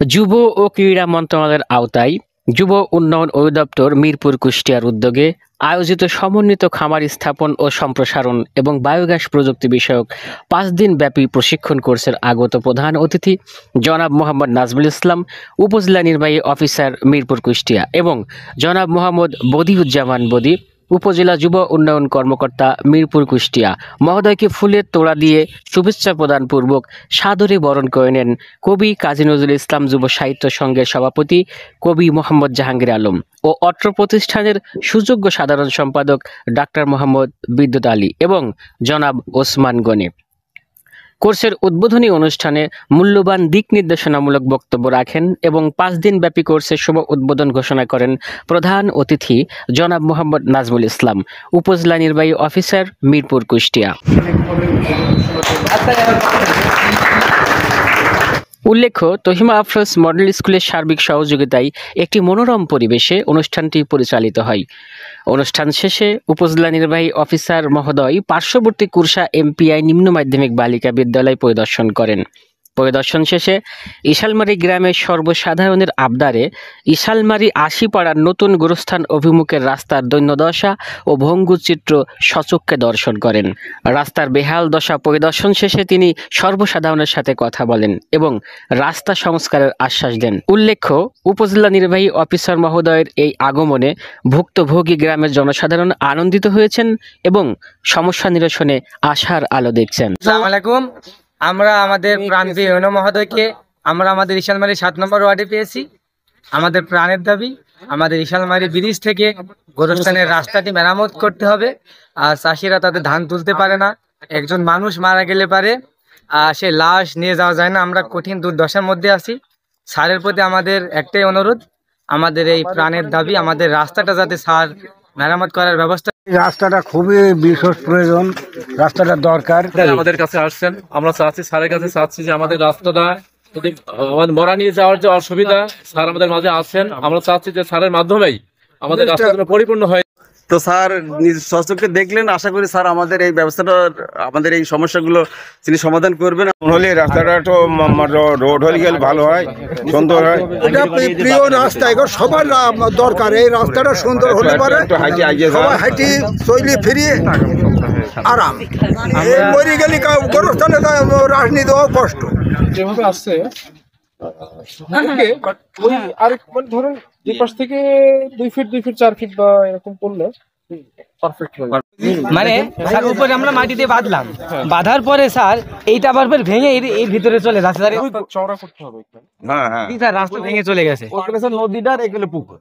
যুব ও ক্রীড়া মন্ত্রণালয়ের আওতায় যুব উন্নয়ন অধিদপ্তর মিরপুর কুষ্টিয়ার উদ্যোগে আয়োজিত সমন্বিত খামার স্থাপন ও সম্প্রসারণ এবং বায়োগ্যাস প্রযুক্তি বিষয়ক ৫ দিন ব্যাপী প্রশিক্ষণ কোর্সের আগত প্রধান অতিথি জনাব মোহাম্মদ নাজমুল ইসলাম, উপজেলা নির্বাহী অফিসার মিরপুর কুষ্টিয়া এবং জনাব মোহাম্মদ বদিউজ্জামান বদি, উপজেলা যুব উন্নয়ন কর্মকর্তা মিরপুর কুষ্টিয়া মহোদয়কে ফুলের তোড়া দিয়ে শুভেচ্ছা প্রদানপূর্বক সাদরে বরণ করে নেন কবি কাজী নজরুল ইসলাম যুব সাহিত্য সংঘের সভাপতি কবি মোহাম্মদ জাহাঙ্গীর আলম ও অত্র প্রতিষ্ঠানের সুযোগ্য সাধারণ সম্পাদক ডাক্তার মোহাম্মদ বিদ্যুৎ আলী এবং জনাব ওসমান গনি। কোর্সের উদ্বোধনী অনুষ্ঠানে মূল্যবান দিক নির্দেশনামূলক বক্তব্য রাখেন এবং ৫ দিন ব্যাপী কোর্সের শুভ উদ্বোধন ঘোষণা করেন প্রধান অতিথি জনাব মোহাম্মদ নাজমুল ইসলাম, উপজেলা নির্বাহী অফিসার মিরপুর কুষ্টিয়া। উল্লেখ্য, তহিমা আফরোজ মডেল স্কুলের সার্বিক সহযোগিতায় একটি মনোরম পরিবেশে অনুষ্ঠানটি পরিচালিত হয়। অনুষ্ঠান শেষে উপজেলা নির্বাহী অফিসার মহোদয় পার্শ্ববর্তী কুরসা এমপিআই নিম্ন মাধ্যমিক বালিকা বিদ্যালয় পরিদর্শন করেন। পরিদর্শন শেষে ইশালমারী গ্রামের সর্বসাধারণের আবদারে ইশালমারী আশিপাড়ার নতুন গোরস্থান অভিমুখের রাস্তার দৈন্যদশা ও ভঙ্গুর চিত্র সচক্ষে দর্শন করেন। রাস্তার বেহাল দশা পরিদর্শন শেষে তিনি সর্বসাধারণের সাথে কথা বলেন এবং রাস্তা সংস্কারের আশ্বাস দেন। উল্লেখ্য, উপজেলা নির্বাহী অফিসার মহোদয়ের এই আগমনে ভুক্তভোগী গ্রামের জনসাধারণ আনন্দিত হয়েছেন এবং সমস্যা নিরসনে আশার আলো দেখছেন। আসসালামু আলাইকুম। আমরা আমাদের প্রাণপ্রিয় ইউনো মহোদয়কে আমাদের ইশালমারী ৭ নম্বর ওয়ার্ডে পেয়েছি। আমাদের প্রাণের দাবি, আমাদের ইশালমারী ব্রিজ থেকে গোরস্থানের রাস্তাটি মেরামত করতে হবে। আর চাষিরা তাদের ধান তুলতে পারে না, একজন মানুষ মারা গেলে পারে সে লাশ নিয়ে যাওয়া যায় না। আমরা কঠিন দুর্দশার মধ্যে আছি। স্যারের প্রতি আমাদের একটাই অনুরোধ, আমাদের এই প্রাণের দাবি, আমাদের রাস্তাটা যাতে স্যার মেরামত করার ব্যবস্থা। রাস্তাটা খুবই বিশেষ প্রয়োজন, রাস্তাটা দরকার। আমাদের কাছে আসছেন, আমরা চাচ্ছি স্যারের কাছে চাচ্ছি যে আমাদের রাস্তাটা যদি আমাদের মরা নিয়ে যাওয়ার যে অসুবিধা, স্যার আমাদের মাঝে আছেন। আমরা চাচ্ছি যে স্যারের মাধ্যমেই আমাদের রাস্তাগুলো পরিপূর্ণ হয়। তো স্যার নিজ সচক্ষে দেখলেন, আশা করি স্যার আমাদের এই ব্যবস্থাটা, আমাদের এই সমস্যাগুলো তিনি সমাধান করবেন। হলে রাস্তাটা তো রোড হলে গেলে ভালো হয়, সুন্দর হয়। এটা প্রিয় রাস্তা, এগুলো সবার দরকার। এই রাস্তাটা সুন্দর হলে পারে সবাই হাঁটি চলি ফিরি আরাম। মরে গেলে গোরস্থানে রাজনীতি কষ্ট যেভাবে আসছে ওই আরেক মানে ধরুন দুই পাশ থেকে 2 ফিট 2 ফিট 4 ফিট বা এরকম করলে পারফেক্ট হবে। মানে স্যার উপরে আমরা মাটি দিয়ে বাঁধলাম, বাঁধার পরে স্যার এইটা আবার ভেঙে এর ভিতরে চলে যাচ্ছে। চওড়া করতে হবে। হ্যাঁ হ্যাঁ, রাস্তা ভেঙে চলে গেছে। নদীটার এগুলো পুকুর।